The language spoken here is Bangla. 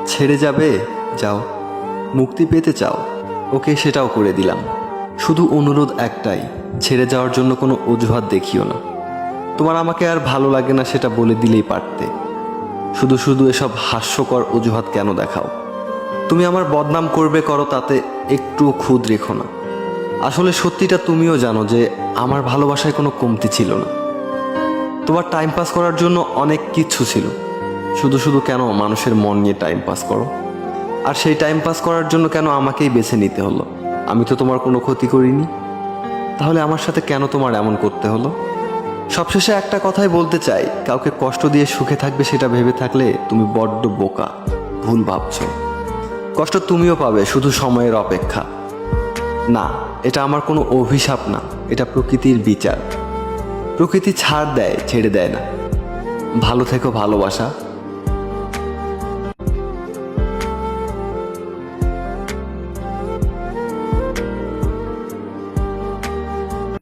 ছেড়ে যাবে? যাও। মুক্তি পেতে চাও? ওকে, সেটাও করে দিলাম। শুধু অনুরোধ একটাই, ছেড়ে যাওয়ার জন্য কোনো অজুহাত দেখিও না। তোমার আমাকে আর ভালো লাগে না সেটা বলে দিলেই পারতে। শুধু শুধু এসব হাস্যকর অজুহাত কেন দেখাও? তুমি আমার বদনাম করবে করো, তাতে একটুও খুঁত রেখো না। আসলে সত্যিটা তুমিও জানো যে আমার ভালোবাসায় কোনো কমতি ছিল না। তোমার টাইম পাস করার জন্য অনেক কিচ্ছু ছিল। শুধু শুধু কেন মানুষের মন নিয়ে টাইম পাস করো? আর সেই টাইম পাস করার জন্য কেন আমাকেই বেছে নিতে হলো? আমি তো তোমার কোনো ক্ষতি করিনি। তাহলে আমার সাথে কেন তোমার এমন করতে হলো? সবশেষে একটা কথাই বলতে চাই, কাউকে কষ্ট দিয়ে সুখে থাকবে সেটা ভেবে থাকলে তুমি বড্ড বোকা, ভুল ভাবছো। কষ্ট তুমিও পাবে, শুধু সময়ের অপেক্ষা। না, এটা আমার কোনো অভিশাপ না, এটা প্রকৃতির বিচার। প্রকৃতি ছাড় দেয়, ছেড়ে দেয় না। ভালো থেকো ভালোবাসা।